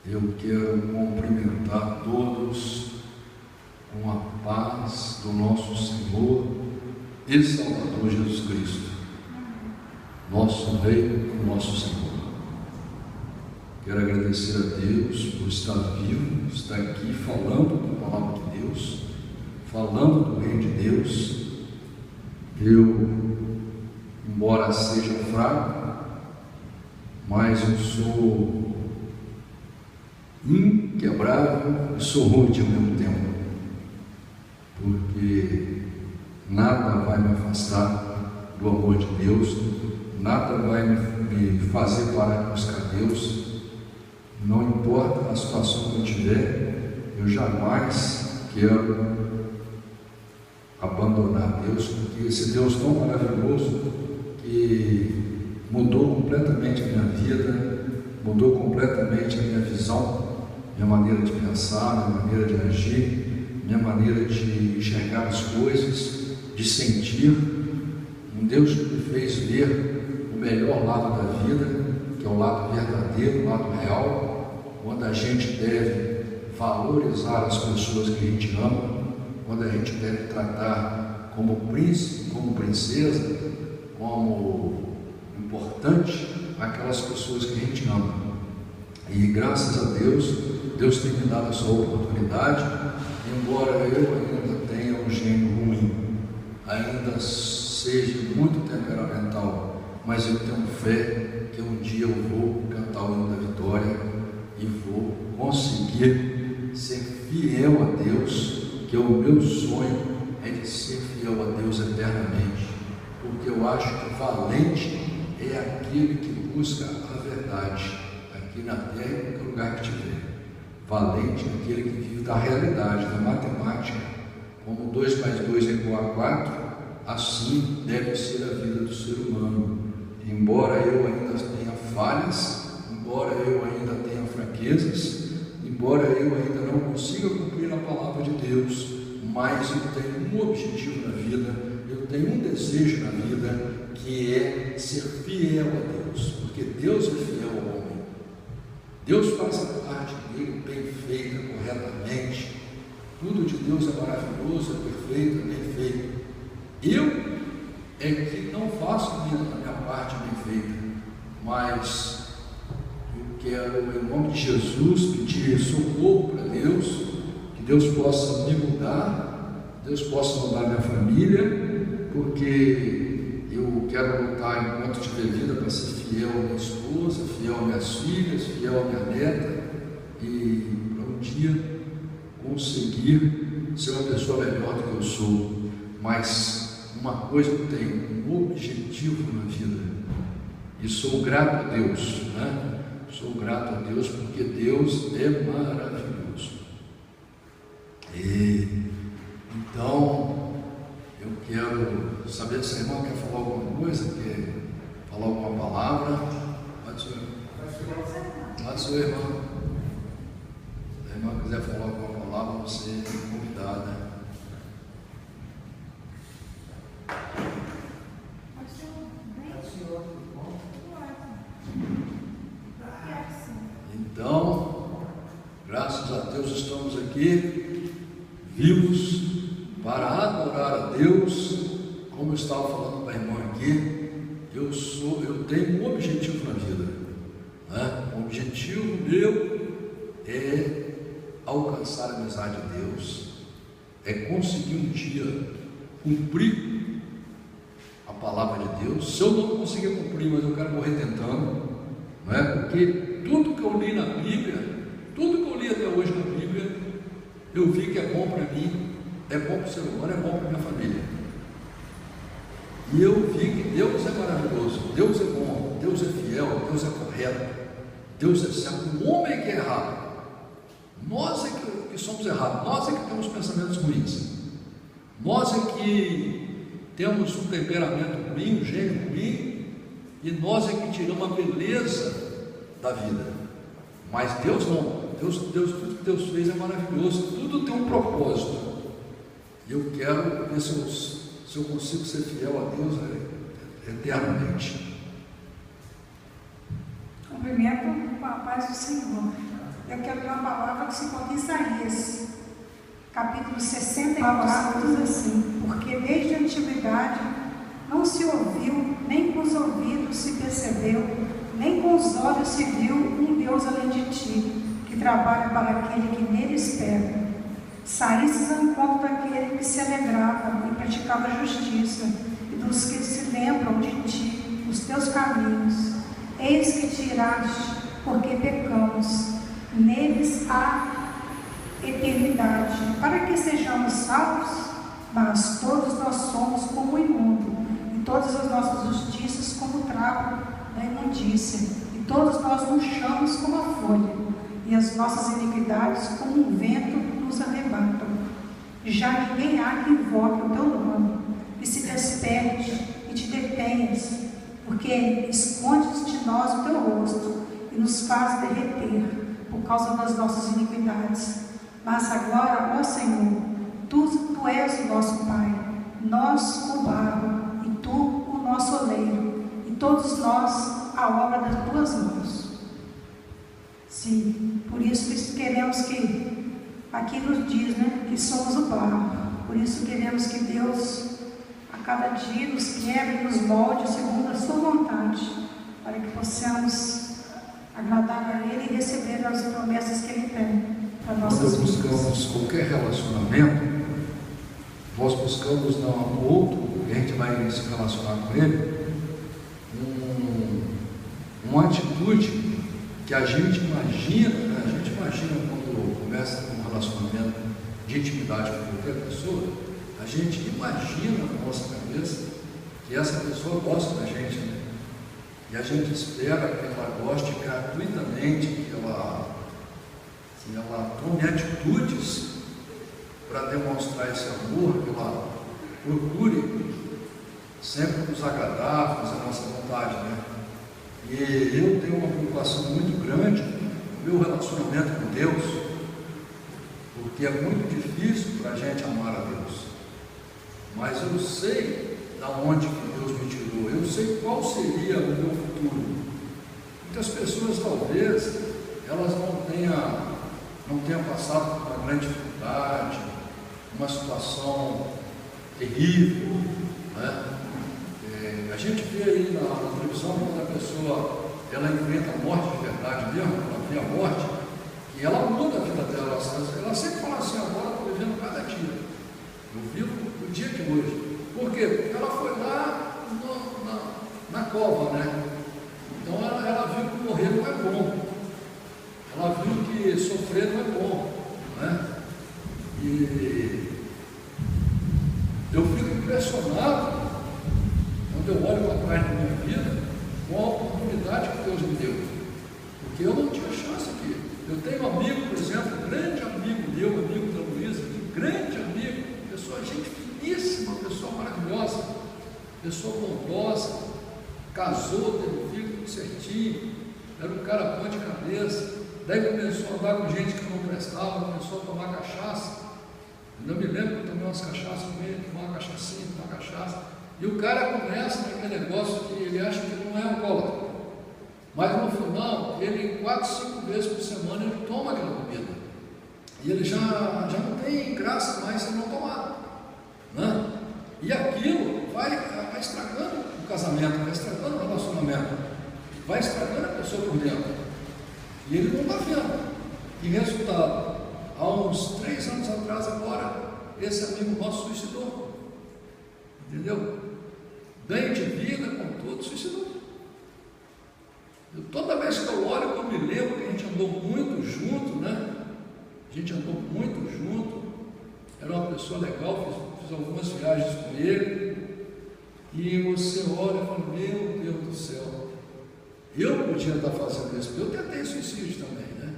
Eu quero cumprimentar todos com a paz do nosso Senhor e Salvador Jesus Cristo, nosso Rei e nosso Senhor. Quero agradecer a Deus por estar vivo, estar aqui falando da palavra de Deus, falando do Reino de Deus. Eu, embora seja fraco, mas eu sou inquebrável e sou rude ao mesmo tempo, porque nada vai me afastar do amor de Deus, nada vai me fazer parar de buscar Deus. Não importa a situação que eu tiver, eu jamais quero abandonar Deus, porque esse Deus tão maravilhoso que mudou completamente a minha vida, mudou completamente a minha visão, minha maneira de pensar, minha maneira de agir, minha maneira de enxergar as coisas, de sentir. Um Deus que me fez ver o melhor lado da vida, que é o lado verdadeiro, o lado real, quando a gente deve valorizar as pessoas que a gente ama, quando a gente deve tratar como príncipe, como princesa, como importante aquelas pessoas que a gente ama. E graças a Deus, Deus tem me dado essa oportunidade, embora eu ainda tenha um gênio ruim, ainda seja muito temperamental, mas eu tenho fé que um dia eu vou cantar o hino da vitória e vou conseguir ser fiel a Deus, que o meu sonho é de ser fiel a Deus eternamente, porque eu acho que valente é aquele que busca a verdade, aqui na terra, em qualquer lugar que estiver. Valente é aquele que vive da realidade, da matemática, como 2 mais 2 é igual a 4, assim deve ser a vida do ser humano. Embora eu ainda tenha falhas, embora eu ainda tenha fraquezas, embora eu ainda não consiga cumprir a palavra de Deus, mas eu tenho um objetivo na vida, eu tenho um desejo na vida, que é ser fiel a Deus, porque Deus é fiel ao homem. Deus faz a parte dele bem feita, corretamente. Tudo de Deus é maravilhoso, é perfeito, é bem feito. Eu é que não faço a minha parte bem feita, mas eu quero, em nome de Jesus, pedir socorro para Deus, que Deus possa me mudar, Deus possa mudar minha família, porque eu quero lutar enquanto tiver vida para ser fiel à minha esposa, fiel às minhas filhas, fiel à minha neta, e para um dia conseguir ser uma pessoa melhor do que eu sou. Mas uma coisa eu tenho, um objetivo na vida, e sou grato a Deus, né? Sou grato a Deus porque Deus é maravilhoso. E então eu quero saber se a irmã quer falar alguma coisa, quer falar alguma palavra. Pode ser. Pode ser, irmã. Se a irmã quiser falar alguma palavra, você é convidada. Então, graças a Deus estamos aqui vivos para adorar a Deus. Como eu estava falando para a irmã aqui, eu tenho um objetivo na vida, né? O objetivo meu é alcançar a amizade de Deus, é conseguir um dia cumprir a palavra de Deus. Se eu não conseguir cumprir, mas eu quero morrer tentando, não é? Porque tudo que eu li na Bíblia, tudo que eu li até hoje na Bíblia, eu vi que é bom para mim, é bom para o ser humano, é bom para a minha família. E eu vi que Deus é maravilhoso, Deus é bom, Deus é fiel, Deus é correto, Deus é certo. O homem é que é errado, nós é que somos errados, nós é que temos pensamentos ruins, nós é que temos um temperamento ruim, um gênio ruim, e nós é que tiramos a beleza da vida. Mas Deus não. Tudo que Deus fez é maravilhoso, tudo tem um propósito. E eu quero ver se eu consigo ser fiel a Deus eternamente. Cumprimento com a paz do Senhor. Eu quero ler uma palavra que se encontra em Isaías, capítulo 64, diz assim: porque desde a antiguidade não se ouviu, nem com os ouvidos se percebeu, nem com os olhos se viu um Deus além de ti, que trabalha para aquele que nele espera. Saístes ao encontro daquele que se alegrava e praticava a justiça, e dos que se lembram de ti, os teus caminhos. Eis que te iraste, porque pecamos. Neles há eternidade, para que sejamos salvos. Mas todos nós somos como o imundo, e todas as nossas justiças como o trapo da imundícia, e todos nós murchamos como a folha, e as nossas iniquidades como um vento nos arrebatam. Já ninguém há que invoque o teu nome, e se desperte e te detenhas, porque escondes de nós o teu rosto, e nos faz derreter por causa das nossas iniquidades. Mas agora, ó Senhor, Tu és o nosso Pai, nós o barro, e Tu o nosso oleiro, e todos nós a obra das Tuas mãos. Sim, por isso que queremos que, aqui nos diz, né, que somos o barro. Por isso queremos que Deus, a cada dia, nos quebre e nos molde segundo a Sua vontade, para que possamos agradar a Ele e receber as promessas que Ele tem para nossas vidas. Quando buscamos qualquer relacionamento, nós buscamos no outro, e a gente vai se relacionar com ele, uma atitude que a gente imagina, né? A gente imagina quando começa um relacionamento de intimidade com qualquer pessoa, a gente imagina na nossa cabeça que essa pessoa gosta da gente, né? E a gente espera que ela goste gratuitamente, que ela tome atitudes para demonstrar esse amor, que ela procure sempre nos agradar, fazer a nossa vontade, né? E eu tenho uma preocupação muito grande no meu relacionamento com Deus, porque é muito difícil para a gente amar a Deus, mas eu sei da onde que Deus me tirou, eu sei qual seria o meu futuro. Muitas pessoas talvez elas não tenham passado por uma grande dificuldade, uma situação terrível, né? A gente vê aí na televisão quando a pessoa ela enfrenta a morte de verdade mesmo, ela vê a morte, e ela muda a vida dela, ela sempre fala assim: agora estou vivendo cada dia, eu vivo o dia de hoje. Por quê? Porque ela foi lá na cova, né? Então ela viu que morrer não é bom, ela viu que sofrer não é bom, né? E eu fico impressionado quando eu olho para trás da minha vida com a oportunidade que Deus me deu, porque eu não tinha chance aqui. Eu tenho um amigo, por exemplo, um grande amigo meu, amigo da Luísa, um grande amigo, pessoa, gente finíssima, pessoa maravilhosa, pessoa bondosa, casou, teve um filho tudo certinho, era um cara bom de cabeça. Daí começou a andar com gente que não prestava, começou a tomar cachaça. Eu me lembro que eu tomei umas cachaças com ele, tomar uma cachaçinha, tomar cachaça. E o cara começa naquele negócio que ele acha que não é alcoólatra. Mas no final, ele 4, 5 vezes por semana ele toma aquela bebida. E ele já não tem graça mais se não tomar, né? E aquilo vai estragando o casamento, vai estragando o relacionamento, vai estragando a pessoa por dentro. E ele não está vendo. E resultado, há uns 3 anos atrás agora, esse amigo nosso suicidou. Entendeu? Bem de vida, com tudo, suicidou. Toda vez que eu olho, eu me lembro que a gente andou muito junto, né? A gente andou muito junto, era uma pessoa legal, fiz algumas viagens com ele, e você olha e fala: meu Deus do céu, eu podia estar fazendo isso, eu tentei suicídio também, né?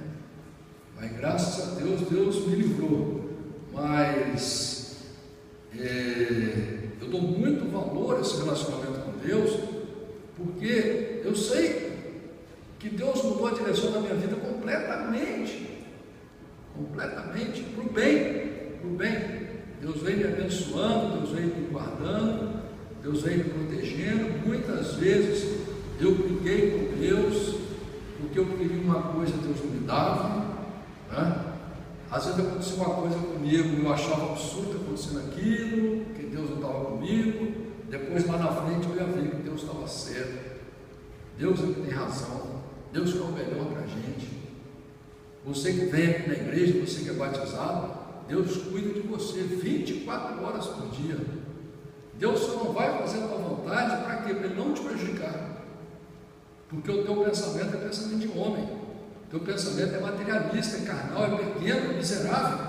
Mas graças a Deus, Deus me livrou. Mas eu dou muito valor a esse relacionamento com Deus, porque eu sei que Deus mudou a direção da minha vida completamente, para o bem. Deus vem me abençoando, Deus vem me guardando, Deus vem me protegendo. Muitas vezes eu briguei com Deus, porque eu queria uma coisa, Deus não me dava, né? Às vezes aconteceu uma coisa comigo, eu achava absurdo acontecendo aquilo, que Deus não estava comigo. Depois, lá na frente, eu ia ver que Deus estava certo. Deus é que tem razão. Deus quer o melhor para a gente. Você que vem aqui na igreja, você que é batizado, Deus cuida de você 24 horas por dia. Deus só não vai fazer a tua vontade para quê? Para Ele não te prejudicar. Porque o teu pensamento é pensamento de homem. O teu pensamento é materialista, é carnal, é pequeno, é miserável.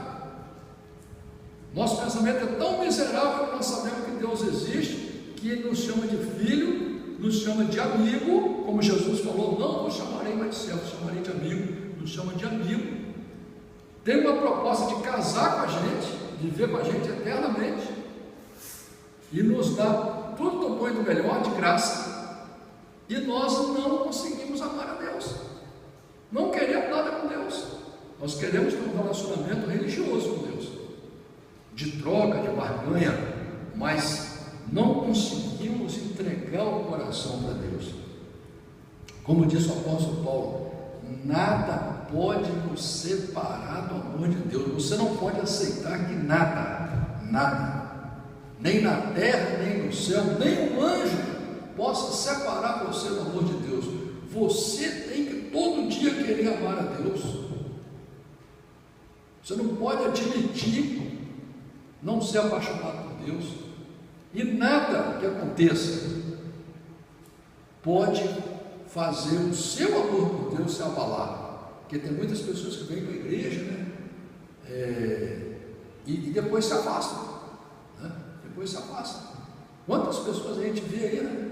Nosso pensamento é tão miserável que nós sabemos que Deus existe, que Ele nos chama de filho, nos chama de amigo, como Jesus falou, não vos chamarei mais de servo, chamarei de amigo, nos chama de amigo. Tem uma proposta de casar com a gente, viver com a gente eternamente, e nos dá tudo do bom e do melhor, de graça, e nós não conseguimos amar a Deus, não queremos nada com Deus, nós queremos ter um relacionamento religioso com Deus, de troca, de barganha, mas não conseguimos entregar o coração para Deus. Como disse o apóstolo Paulo, nada pode nos separar do amor de Deus. Você não pode aceitar que nada, nem na terra, nem no céu, nem um anjo possa separar você do amor de Deus. Você tem que todo dia querer amar a Deus. Você não pode admitir não ser apaixonado por Deus, e nada que aconteça pode fazer o seu amor por Deus se abalar, porque tem muitas pessoas que vêm para a igreja, né? E depois se afastam, né? Depois se afastam. Quantas pessoas a gente vê aí, né?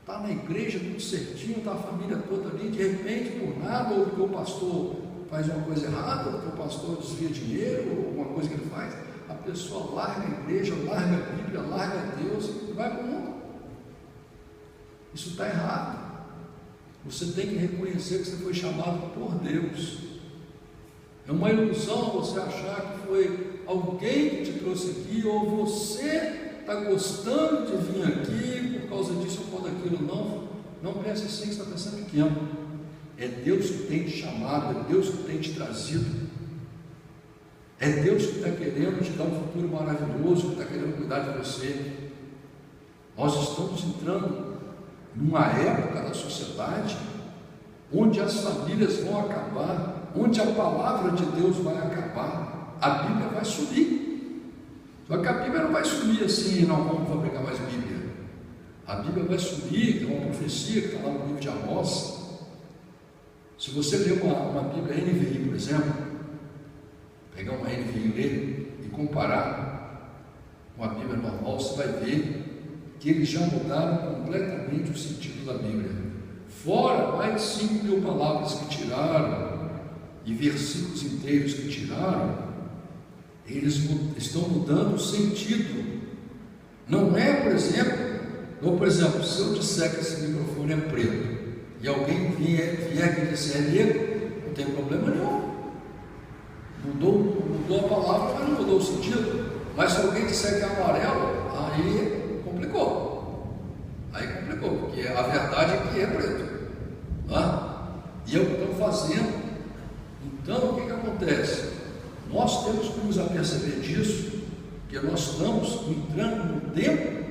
Está na igreja tudo certinho, está a família toda ali, de repente, por nada, ou porque o pastor faz uma coisa errada, ou porque o pastor desvia dinheiro, ou alguma coisa que ele faz, a pessoa larga a igreja, larga a Bíblia, larga Deus e vai para o mundo. Isso está errado. Você tem que reconhecer que você foi chamado por Deus. É uma ilusão você achar que foi alguém que te trouxe aqui, ou você está gostando de vir aqui por causa disso ou por causa daquilo. Não pense assim, que você está pensando pequeno. É Deus que tem te chamado, é Deus que tem te trazido. É Deus que está querendo te dar um futuro maravilhoso, que está querendo cuidar de você. Nós estamos entrando numa época da sociedade onde as famílias vão acabar, onde a palavra de Deus vai acabar, a Bíblia vai sumir. Só que a Bíblia não vai sumir assim, não vamos fabricar mais Bíblia. A Bíblia vai sumir, tem uma profecia que está lá no livro de Amós. Se você ler uma Bíblia NVI, por exemplo, pegar uma NVI dele e comparar com a Bíblia normal, você vai ver que eles já mudaram completamente o sentido da Bíblia. Fora mais de 5.000 palavras que tiraram e versículos inteiros que tiraram, eles estão mudando o sentido. Não é, por exemplo, se eu disser que esse microfone é preto e alguém vier e disser é negro, não tem problema nenhum. Mudou a palavra, mas não mudou o sentido. Mas se alguém disser que é amarelo, aí complicou, porque a verdade é que é preto, tá? E é o que estão fazendo. Então, o que acontece? Nós temos que nos aperceber disso, que nós estamos entrando num tempo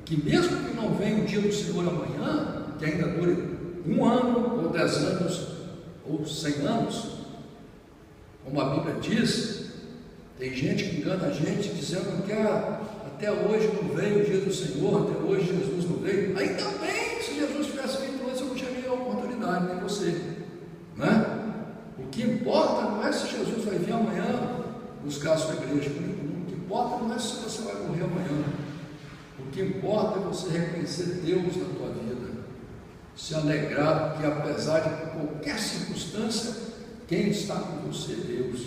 que, mesmo que não venha o dia do Senhor amanhã, que ainda dure 1 ano, ou 10 anos, ou 100 anos, como a Bíblia diz, tem gente que engana a gente dizendo que até hoje não veio o dia do Senhor, até hoje Jesus não veio. Ainda bem, se Jesus tivesse vindo antes, eu não teria a oportunidade, nem você, né? O que importa não é se Jesus vai vir amanhã buscar a sua igreja, o que importa não é se você vai morrer amanhã. O que importa é você reconhecer Deus na tua vida, se alegrar, porque apesar de qualquer circunstância, quem está com você é Deus,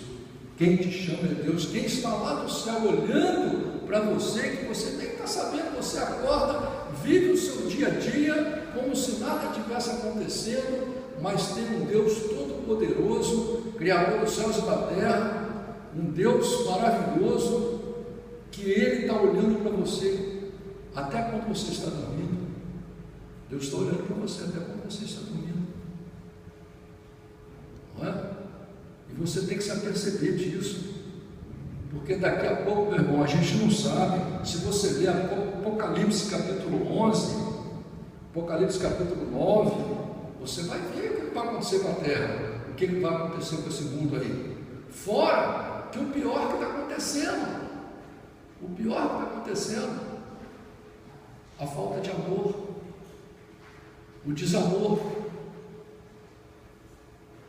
quem te chama é Deus, quem está lá do céu olhando para você, que você tem que estar sabendo, você acorda, vive o seu dia a dia, como se nada tivesse acontecendo, mas tem um Deus todo-poderoso, Criador dos céus e da terra, um Deus maravilhoso, que Ele está olhando para você, até quando você está dormindo. Deus está olhando para você até quando você está dormindo. Não é? E você tem que se aperceber disso. Porque daqui a pouco, meu irmão, a gente não sabe. Se você ler Apocalipse capítulo 11, Apocalipse capítulo 9, você vai ver o que vai acontecer com a terra, o que vai acontecer com esse mundo aí. Fora que o pior que está acontecendo, a falta de amor, o desamor.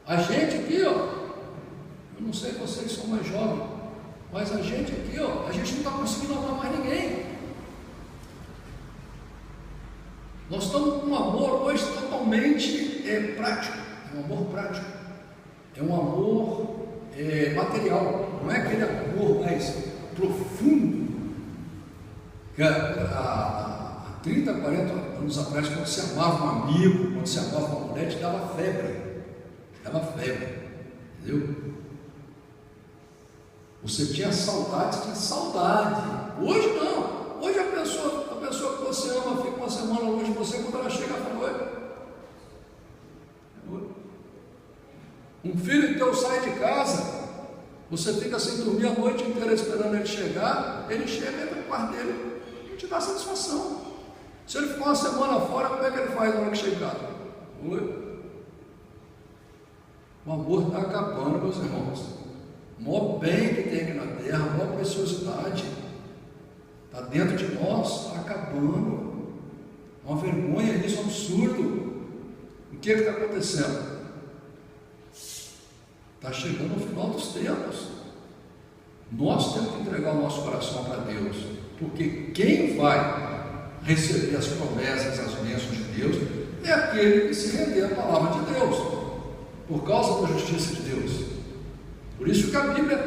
A gente aqui, ó, eu não sei, vocês são mais jovens, mas a gente aqui, ó, a gente não está conseguindo amar mais ninguém. Nós estamos com um amor hoje totalmente prático, é um amor prático, é um amor material, não é aquele amor mais profundo que há 30, 40 anos atrás, quando se amava um amigo, quando se amava uma mulher, te dava febre, entendeu? Você tinha saudade. Hoje não. Hoje a pessoa que você ama fica uma semana longe de você, quando ela chega, foi. Um filho teu sai de casa, você fica sem dormir a noite inteira esperando ele chegar, ele chega, entra no quarto dele e te dá satisfação. Se ele ficar uma semana fora, como é que ele faz na hora que chegar? O amor está acabando, meus irmãos. O maior bem que tem aqui na terra, a maior preciosidade, está dentro de nós, está acabando. Uma vergonha isso, é um absurdo. O que está acontecendo? Está chegando o final dos tempos. Nós temos que entregar o nosso coração para Deus, porque quem vai receber as promessas, as bênçãos de Deus, é aquele que se render à palavra de Deus, por causa da justiça de Deus. Por isso que a Bíblia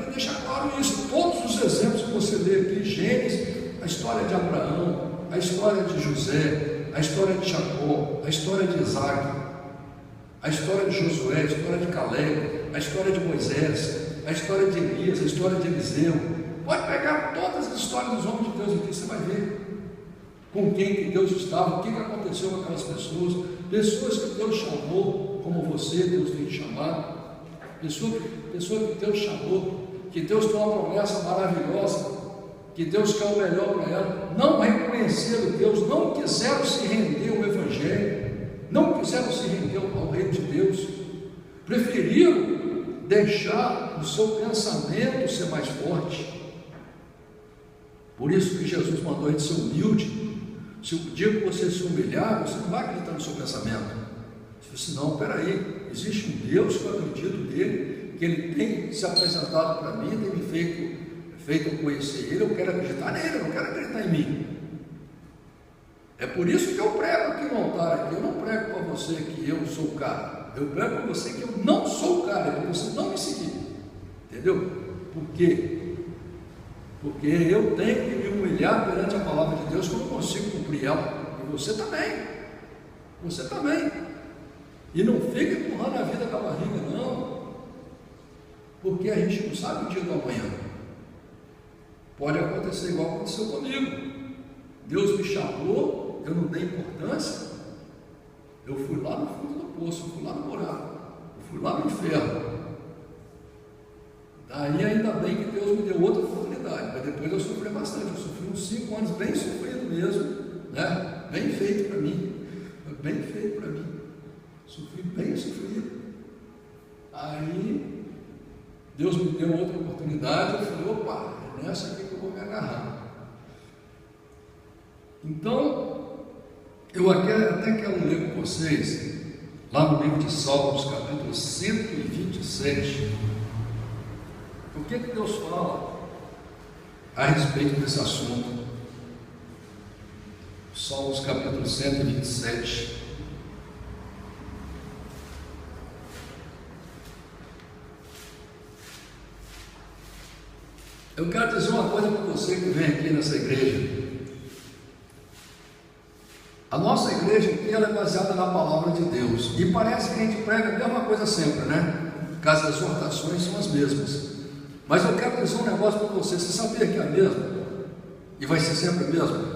deixa claro isso. Todos os exemplos que você lê aqui, Gênesis, a história de Abraão, a história de José, a história de Jacó, a história de Isaac, a história de Josué, a história de Caleb, a história de Moisés, a história de Elias, a história de Eliseu. Pode pegar todas as histórias dos homens de Deus aqui, você vai ver com quem que Deus estava, o que aconteceu com aquelas pessoas que Deus chamou, como você, Deus tem te chamado, pessoa que Deus chamou, que Deus tem uma promessa maravilhosa, que Deus quer o melhor para ela, não reconheceram Deus, não quiseram se render ao Evangelho, não quiseram se render ao reino de Deus, preferiram deixar o seu pensamento ser mais forte. Por isso que Jesus mandou a gente ser humilde. Se o dia que você se humilhar, você não vai acreditar no seu pensamento. Você diz, não, peraí, existe um Deus que eu acredito nele, que ele tem se apresentado para mim, tem me feito eu conhecer ele, eu quero acreditar nele, eu não quero acreditar em mim. É por isso que eu prego aqui no altar, aqui. Eu não prego para você que eu sou o cara, eu prego para você que eu não sou o cara, é para você não me seguir, entendeu? Por quê? Porque eu tenho que me humilhar perante a palavra de Deus, que eu não consigo cumprir ela, e você também, e não fica empurrando a vida com a barriga, não, porque a gente não sabe o dia do amanhã. Pode acontecer igual aconteceu comigo. Deus me chamou, eu não dei importância, eu fui lá no fundo do poço, eu fui lá no buraco, eu fui lá no inferno. Daí ainda bem que Deus me deu outra oportunidade, mas depois eu sofri bastante, eu sofri uns 5 anos bem sofrido mesmo, né? Bem feito para mim, sofri bem sofrido. Aí Deus me deu outra oportunidade, eu falei, opa, é nessa aqui que eu vou me agarrar. Então, eu até quero ler com vocês, lá no livro de Salmos, capítulo 127, o que Deus fala a respeito desse assunto. Salmos, capítulo 127. Eu quero dizer uma coisa para você que vem aqui nessa igreja. A nossa igreja aqui ela é baseada na palavra de Deus. E parece que a gente prega a mesma coisa sempre, né? As exortações são as mesmas. Mas eu quero dizer um negócio para você. Você sabia que é a mesma? E vai ser sempre a mesma?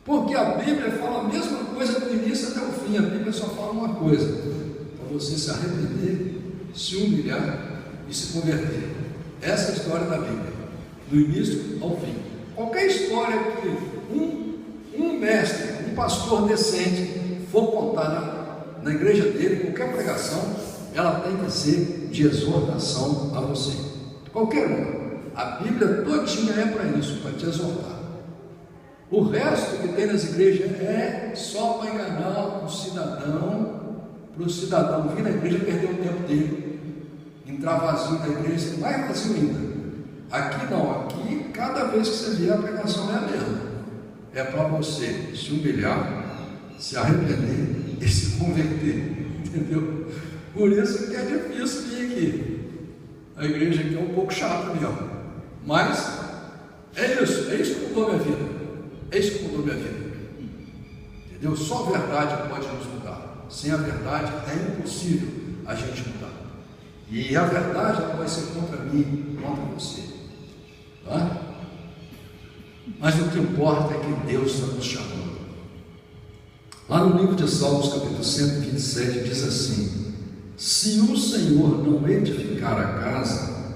Porque a Bíblia fala a mesma coisa do início até o fim. A Bíblia só fala uma coisa: para você se arrepender se humilhar e se converter. Essa é a história da Bíblia, do início ao fim. Qualquer história que um mestre, um pastor decente for contar na igreja dele, qualquer pregação, ela tem que ser de exortação a você. Qualquer uma. A Bíblia todinha é para isso, para te exortar. O resto que tem nas igrejas é só para enganar o cidadão, para o cidadão vir na igreja e perder o tempo dele, entrar vazio na igreja, mais vazio ainda. Aqui não, aqui cada vez que você vier a pregação é a mesma. É para você se humilhar, se arrepender e se converter, entendeu? Por isso que é difícil vir aqui. A igreja aqui é um pouco chata mesmo, mas é isso que mudou minha vida. É isso que mudou minha vida, entendeu? Só a verdade pode nos mudar. Sem a verdade é impossível a gente mudar. E a verdade ela vai ser contra mim, contra você, tá? Mas o que importa é que Deus está nos chamando. Lá no livro de Salmos, capítulo 127, diz assim: se o Senhor não edificar a casa,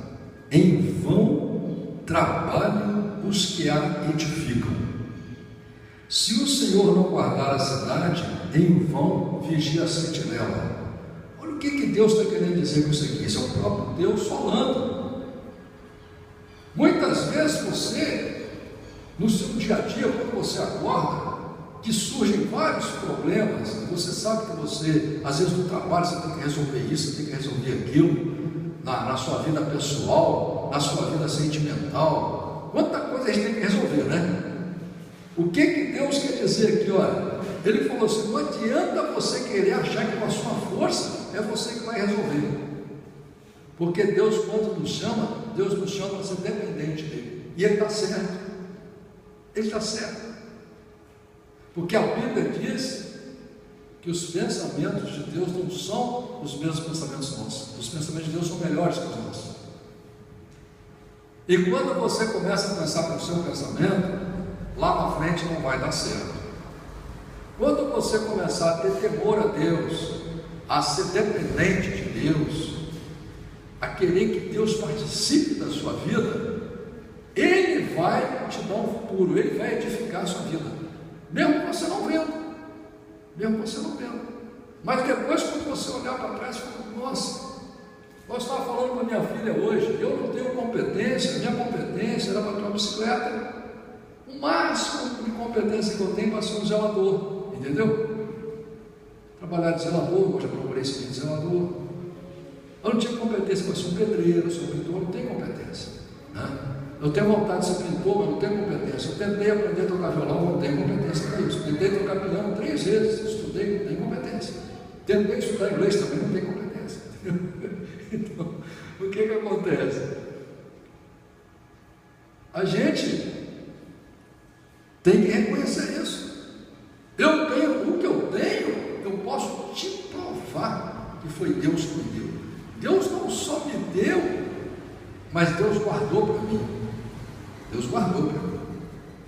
em vão trabalham os que a edificam. Se o Senhor não guardar a cidade, em vão vigia a sentinela. Olha o que Deus está querendo dizer com isso aqui. Isso é o próprio Deus falando. Muitas vezes você, no seu dia a dia, quando você acorda, que surgem vários problemas, você sabe que você, às vezes no trabalho, você tem que resolver isso, você tem que resolver aquilo, na sua vida pessoal, na sua vida sentimental. Quanta coisa a gente tem que resolver, né? O que Deus quer dizer aqui? Olha, Ele falou assim: não adianta você querer achar que com a sua força é você que vai resolver, porque Deus, quando nos chama, Deus nos chama para ser dependente dele, e Ele está certo. Ele está certo, porque a Bíblia diz que os pensamentos de Deus não são os mesmos pensamentos nossos. Os pensamentos de Deus são melhores que os nossos. E quando você começa a pensar pelo seu pensamento, lá na frente não vai dar certo. Quando você começar a ter temor a Deus, a ser dependente de Deus, a querer que Deus participe da sua vida, Ele vai te dar um futuro, Ele vai edificar a sua vida, mesmo que você não vendo, mas depois, quando você olhar para trás, você fala: nossa, eu estava falando com a minha filha hoje, eu não tenho competência, minha competência era para ter uma bicicleta. O máximo de competência que eu tenho é para ser um zelador, entendeu? Trabalhar de zelador, eu já procurei ser de zelador. Eu não tinha competência para ser um pedreiro, ser um pintor, não tenho competência, né? Eu tenho vontade de ser pintor, mas não tenho competência. Eu tentei aprender a tocar violão, não tenho competência para isso. Tentei tocar piano 3 vezes, estudei, não tenho competência. Tentei estudar inglês também, não tenho competência. Então, o que acontece? A gente tem que reconhecer isso. Eu tenho o que eu tenho, eu posso te provar que foi Deus que me deu. Deus não só me deu, mas Deus guardou para mim. Deus guardou para mim.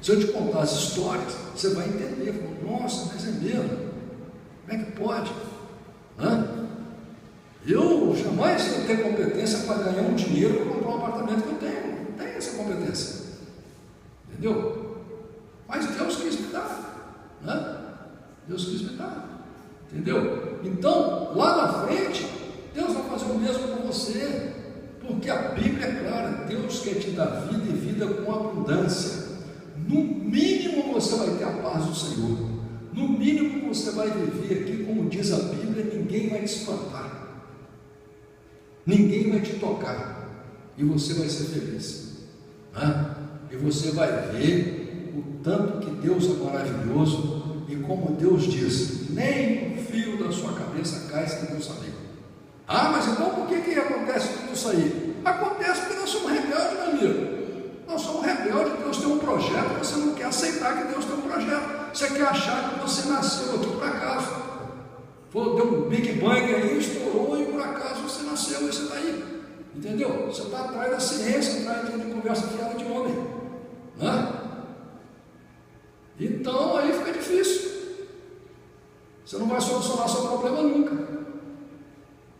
Se eu te contar as histórias, você vai entender. Nossa, mas é mesmo? Como é que pode? Eu jamais vou ter competência para ganhar um dinheiro para comprar um apartamento que eu tenho. Não tenho essa competência. Entendeu? Mas Deus quis me dar, né? Deus quis me dar, entendeu? Então, lá na frente, Deus vai fazer o mesmo com você, porque a Bíblia é clara: Deus quer te dar vida e vida com abundância. No mínimo você vai ter a paz do Senhor, no mínimo você vai viver aqui, como diz a Bíblia, ninguém vai te espantar, ninguém vai te tocar, e você vai ser feliz, né? E você vai ver o tanto que Deus é maravilhoso, e como Deus diz: nem um fio da sua cabeça cai sem Deus saber. Ah, mas então por que acontece tudo isso aí? Acontece porque nós somos rebeldes, meu amigo. Nós somos rebeldes. Deus tem um projeto, você não quer aceitar que Deus tem um projeto. Você quer achar que você nasceu aqui por acaso. Deu um Big Bang aí, estourou, e por acaso você nasceu e você está aí. Entendeu? Você está atrás da ciência, atrás de conversa fiada de homem, né? Então aí fica difícil. Você não vai solucionar seu problema nunca.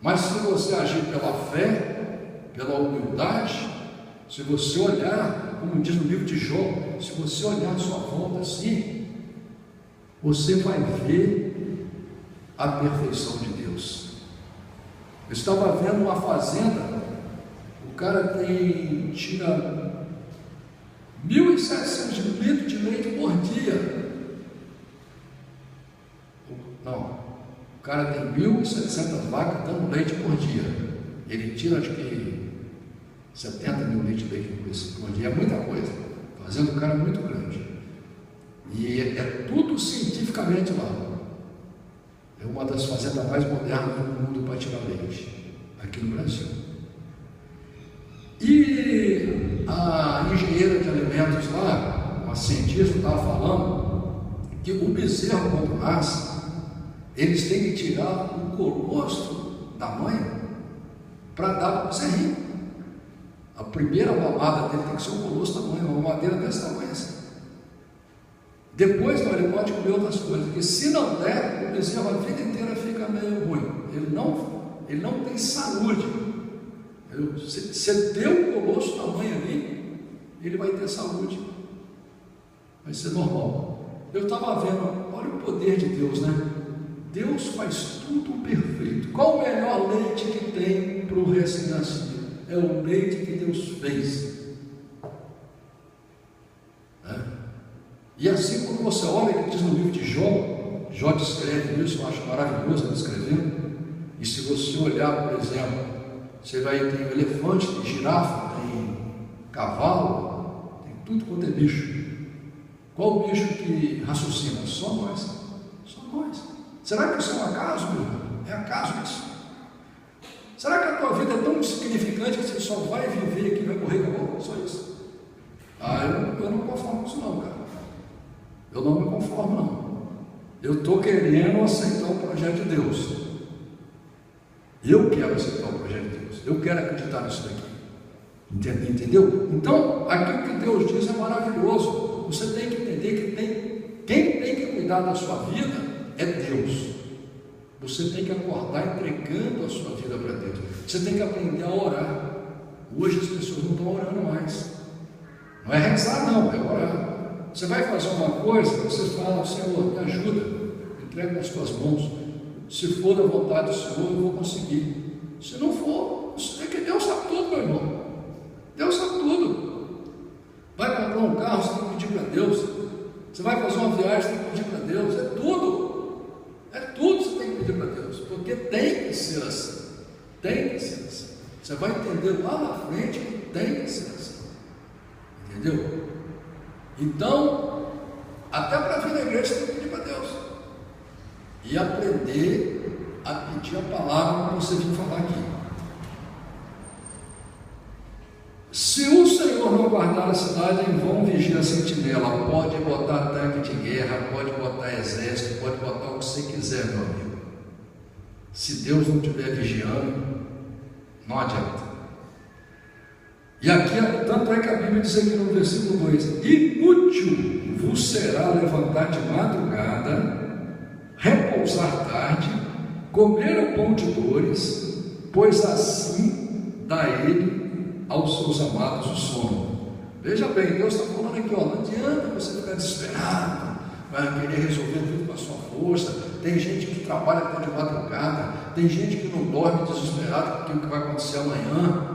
Mas se você agir pela fé, pela humildade, se você olhar, como diz no livro de Jó, se você olhar à sua volta assim, você vai ver a perfeição de Deus. Eu estava vendo uma fazenda, o cara tira 1.700 litros de leite por dia. Não, o cara tem 1.700 vacas dando leite por dia. Ele tira, acho que 70 mil litros de leite por dia. É muita coisa. Fazendo um cara muito grande. E é tudo cientificamente lá. É uma das fazendas mais modernas do mundo para tirar leite, aqui no Brasil. E a engenheira de alimentos lá, uma cientista, estava falando que o bezerro, quando nasce, eles têm que tirar o colostro da mãe para dar para o bezerrinho. A primeira mamada dele tem que ser o colostro da mãe, uma mamadeira desse tamanho assim. Depois, não, ele pode comer outras coisas, porque se não der, o bezerro a vida inteira fica meio ruim. Ele não tem saúde. Se deu o colostro da mãe ali, ele vai ter saúde. Vai ser normal. Eu estava vendo, olha o poder de Deus, né? Deus faz tudo perfeito. Qual o melhor leite que tem para o recém-nascido? É o leite que Deus fez. E assim, quando você olha, que diz no livro de Jó descreve isso, eu acho maravilhoso ele escrevendo. E se você olhar, por exemplo, você vai ter elefante, tem girafa, tem cavalo, tem tudo quanto é bicho. Qual o bicho que raciocina? Só nós. Só nós. Será que isso é um acaso, meu irmão? É acaso isso? Será que a tua vida é tão insignificante que você só vai viver aqui, vai morrer, acabou? Só isso? Eu não me conformo com isso não, cara. Eu não me conformo não. Eu estou querendo aceitar o projeto de Deus. Eu quero aceitar o projeto de Deus. Eu quero acreditar nisso daqui. Entendeu? Então, aquilo que Deus diz é maravilhoso. Você tem que entender que quem tem que cuidar da sua vida é Deus. Você tem que acordar entregando a sua vida para Deus. Você tem que aprender a orar. Hoje as pessoas não estão orando mais. Não é rezar não, é orar. Você vai fazer uma coisa, você fala, Senhor, me ajuda, entrega nas tuas mãos. Se for da vontade do Senhor, eu vou conseguir. Se não for, é que Deus sabe tudo, meu irmão. Deus sabe tudo. Vai comprar um carro, você tem que pedir para Deus. Você vai fazer uma viagem, você tem que pedir para Deus. É tudo. É tudo que você tem que pedir para Deus. Porque tem que ser assim. Tem que ser assim. Você vai entender lá na frente que tem que ser assim. Entendeu? Então, até para vir na igreja você tem que pedir para Deus. E aprender a pedir a palavra que você viu falar aqui. Se o Senhor não guardar a cidade, em vão vigia a sentinela. Pode botar tanque de guerra, pode botar exército, pode botar o que você quiser, meu amigo. Se Deus não estiver vigiando, não adianta. E aqui, tanto é que a Bíblia diz aqui no versículo 2: inútil vos será levantar de madrugada, repousar tarde, comer o pão de dores, pois assim dá ele aos seus amados o sono. Veja bem, Deus está falando aqui, ó, não adianta você ficar desesperado, vai querer resolver tudo com a sua força. Tem gente que trabalha até de madrugada, tem gente que não dorme desesperado porque o que vai acontecer amanhã.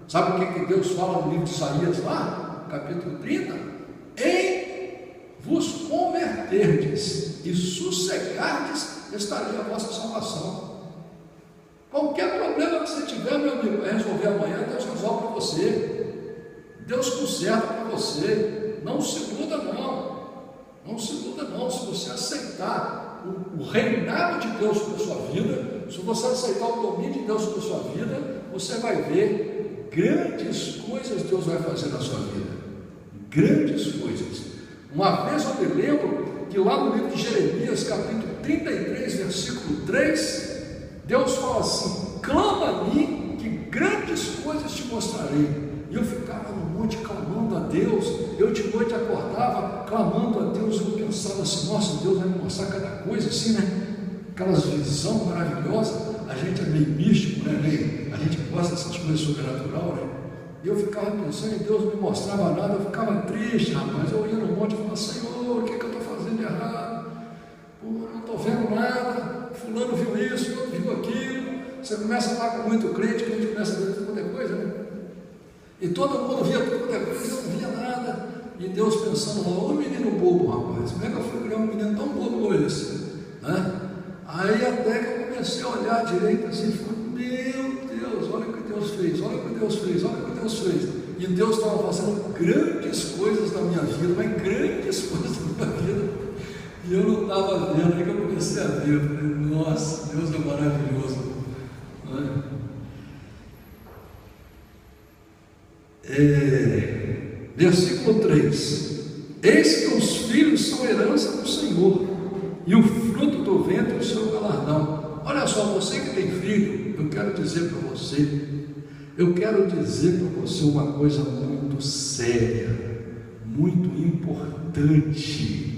Sabe o que Deus fala no livro de Isaías lá, capítulo 30? Em vos converterdes e sossegardes, estaria a vossa salvação. Qualquer problema que você tiver, meu amigo, vai resolver amanhã, Deus resolve para você. Deus conserta para você. Não se iluda não. Não se iluda não. Se você aceitar o reinado de Deus sobre a sua vida, se você aceitar o domínio de Deus sobre a sua vida, você vai ver grandes coisas Deus vai fazer na sua vida. Grandes coisas. Uma vez eu me lembro que lá no livro de Jeremias, capítulo 33, versículo 3, Deus fala assim: clama a mim que grandes coisas te mostrarei. E eu ficava no monte clamando a Deus. Eu de noite acordava clamando a Deus. Eu pensava assim: nossa, Deus vai me mostrar cada coisa assim, né? Aquelas visões maravilhosas. a gente é meio místico, né? A gente gosta dessas coisas sobrenatural, né? E eu ficava pensando em Deus, não me mostrava nada, eu ficava triste, rapaz. Eu ia no monte e falava, Senhor, o que eu estou fazendo de errado? Pô, eu não estou vendo nada, fulano viu isso, outro viu aquilo. Você começa a falar com muito crente começa a ver tudo quanto é coisa, né? E todo mundo via tudo quanto é coisa, eu não via nada. E Deus pensando lá, ô menino bobo, rapaz, como é que eu fui criar um menino tão bobo como esse? Né? Aí até que eu comecei a olhar direito assim, e falei, meu Deus, olha o que Deus fez, olha o que Deus fez, olha o que Deus fez. E Deus estava fazendo grandes coisas na minha vida, mas grandes coisas na minha vida. E eu não estava vendo, aí que eu comecei a ver, eu falei, nossa, Deus é maravilhoso. Versículo 3: Eis que os filhos são herança do Senhor, e o fruto do ventre o seu galardão. Olha só, você que tem filho, eu quero dizer para você uma coisa muito séria, muito importante.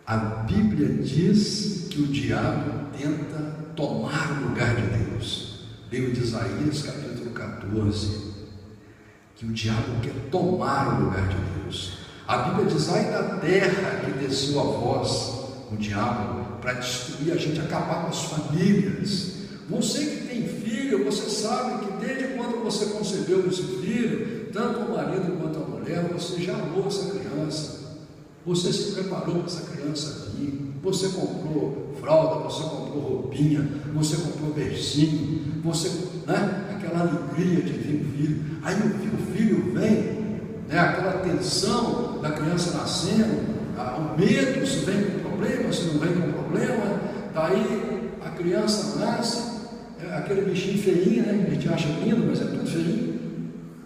A Bíblia diz que o diabo tenta tomar o lugar de Deus. Livro de Isaías, capítulo 14, que o diabo quer tomar o lugar de Deus. A Bíblia diz, ai da terra que desceu a voz, o diabo, para destruir a gente, acabar com as famílias. Você que tem filho, você sabe que desde quando você concebeu esse filho, tanto o marido quanto a mulher, você já amou essa criança. Você se preparou para essa criança vir, você comprou fralda, você comprou roupinha, você comprou bercinho, você, né? Aquela alegria de vir o filho. Aí o filho vem, né? Aquela tensão da criança nascendo, o medo se vem com problema, se não vem com problema. Daí a criança nasce, aquele bichinho feinho, né? A gente acha lindo, mas é tudo feinho.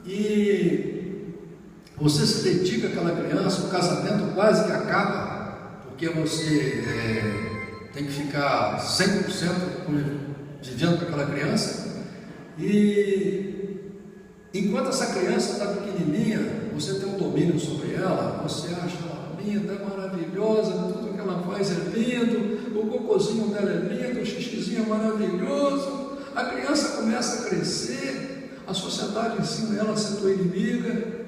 E você se dedica àquela criança, o casamento quase que acaba, porque você tem que ficar 100% vivendo com aquela criança. E enquanto essa criança está pequenininha, você tem um domínio sobre ela, você acha ela linda, maravilhosa, tudo que ela faz é lindo, o cocôzinho dela é lindo, o xixizinho é maravilhoso. A criança começa a crescer, a sociedade ensina ela a ser tua inimiga.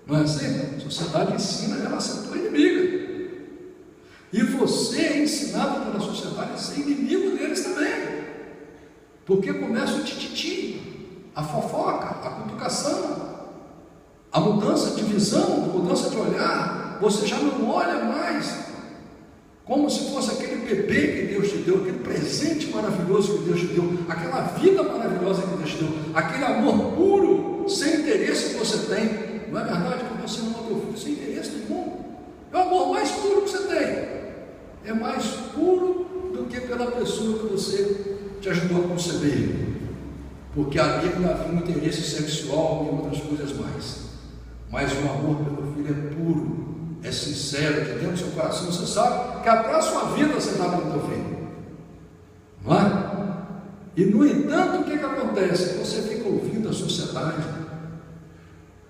Não é assim? A sociedade ensina ela a ser tua inimiga. E você é ensinado pela sociedade a ser inimigo deles também. Porque começa o tititi, a fofoca, a cutucação, a mudança de visão, a mudança de olhar. Você já não olha mais como se fosse aquele bebê que Deus te deu, aquele presente maravilhoso que Deus te deu, aquela vida maravilhosa que Deus te deu, aquele amor puro, sem interesse que você tem. Não é verdade que você ama teu filho sem interesse nenhum? É o amor mais puro que você tem. É mais puro do que pela pessoa que você te ajudou a conceber. Porque ali não havia um interesse sexual e outras coisas mais. Mas o amor pelo filho é puro, é sincero, de dentro do seu coração. Você sabe que até a sua vida você dá pelo teu filho. Não é? E no entanto, o que acontece? Você fica ouvindo a sociedade.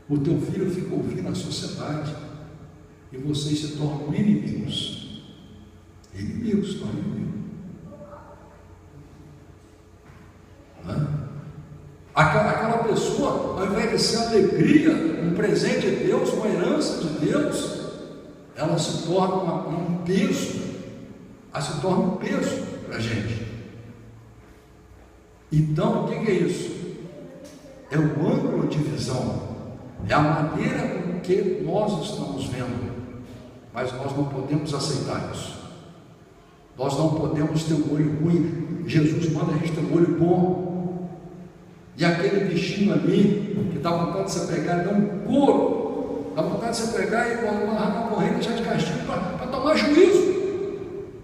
O teu filho fica ouvindo a sociedade e vocês se tornam inimigos. Inimigos, tornam inimigos. Aquela pessoa, ao invés de ser alegria, um presente de Deus, uma herança de Deus, ela se torna um peso. Ela se torna um peso para a gente. Então, o que é isso? É o ângulo de visão. É a maneira com que nós estamos vendo, mas nós não podemos aceitar isso. Nós não podemos ter um olho ruim. Jesus manda a gente ter um olho bom. E aquele bichinho ali, que dá vontade de você pegar e dar um couro, dá vontade de você pegar e amarrar uma corrente já de castigo para tomar juízo.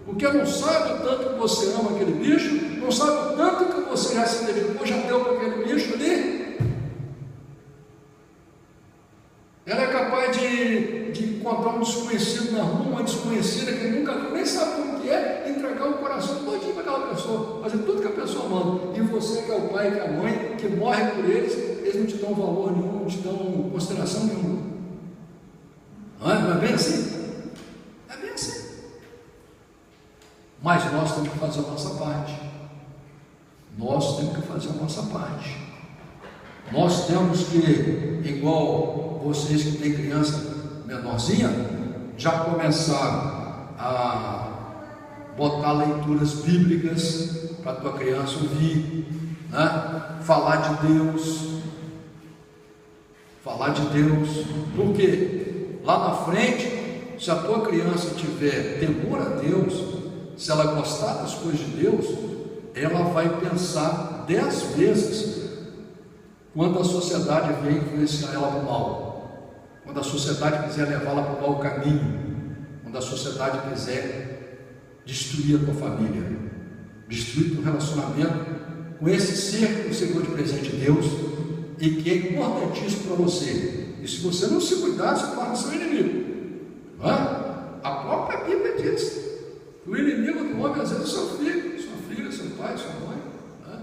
Porque não sabe o tanto que você ama aquele bicho, não sabe o tanto que você já se dedicou, já deu para aquele bicho ali. Ela é capaz de encontrar um desconhecido na rua, uma desconhecida que nunca viu, nem sabe como que é, entregar o coração todinho para aquela pessoa, fazer tudo que a pessoa manda. E você que é o pai, que é a mãe, que morre por eles não te dão valor nenhum, não te dão consideração nenhuma. Não é bem assim? É bem assim. Mas nós temos que fazer a nossa parte. nós temos que fazer a nossa parte. Nós temos que, igual vocês que têm criança menorzinha, já começar a botar leituras bíblicas para a tua criança ouvir, né? Falar de Deus, porque lá na frente, se a tua criança tiver temor a Deus, se ela gostar das coisas de Deus, ela vai pensar 10 vezes quando a sociedade vier influenciar ela para o mal, quando a sociedade quiser levá-la para o mau caminho, quando a sociedade quiser destruir a tua família, destruir o teu relacionamento com esse ser que você ganhou de presente de Deus e que é importantíssimo para você. E se você não se cuidar, você torna seu inimigo. Não é? A própria Bíblia diz que o inimigo do homem às vezes é seu filho, sua filha, seu pai, sua mãe. Não é?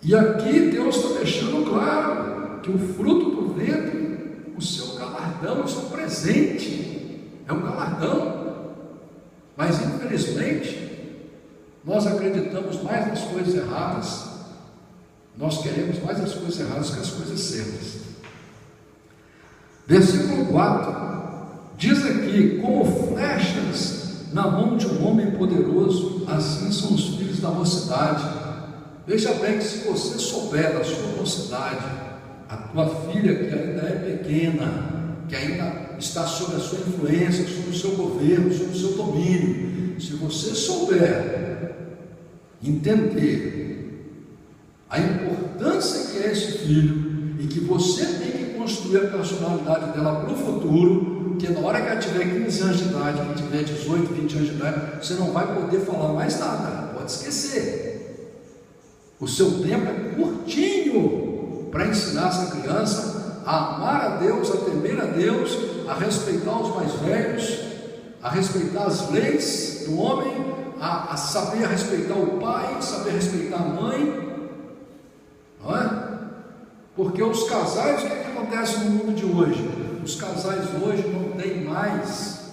E aqui Deus está deixando claro que o fruto do ventre, o seu galardão, o seu presente, é um galardão. Mas infelizmente nós acreditamos mais nas coisas erradas, nós queremos mais as coisas erradas que as coisas certas. Versículo 4 diz aqui: como flechas na mão de um homem poderoso, assim são os filhos da mocidade. Veja bem que se você souber da sua mocidade, a tua filha que ainda é pequena, que ainda está sob a sua influência, sob o seu governo, sob o seu domínio, se você souber entender a importância que é esse filho e que você tem que construir a personalidade dela para o futuro, que na hora que ela tiver 15 anos de idade, que tiver 18, 20 anos de idade, você não vai poder falar mais nada, pode esquecer. O seu tempo é curtinho para ensinar essa criança a amar a Deus, a temer a Deus, a respeitar os mais velhos, a respeitar as leis do homem, a saber respeitar o pai, saber respeitar a mãe, não é? Porque os casais, o que acontece no mundo de hoje? Os casais hoje não têm mais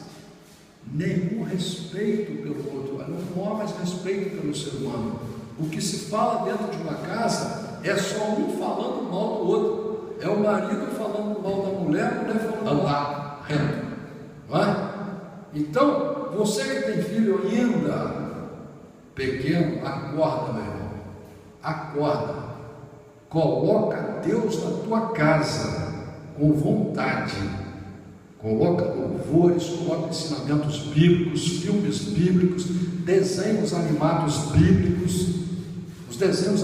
nenhum respeito pelo outro, não há mais respeito pelo ser humano. O que se fala dentro de uma casa é só um falando mal do outro, é o marido falando mal da mulher, a mulher falando mal, reto, não é? Então, você que tem filho ainda pequeno, acorda, meu irmão, acorda, coloca Deus na tua casa com vontade, coloca louvores, coloca ensinamentos bíblicos, filmes bíblicos, desenhos animados bíblicos, os desenhos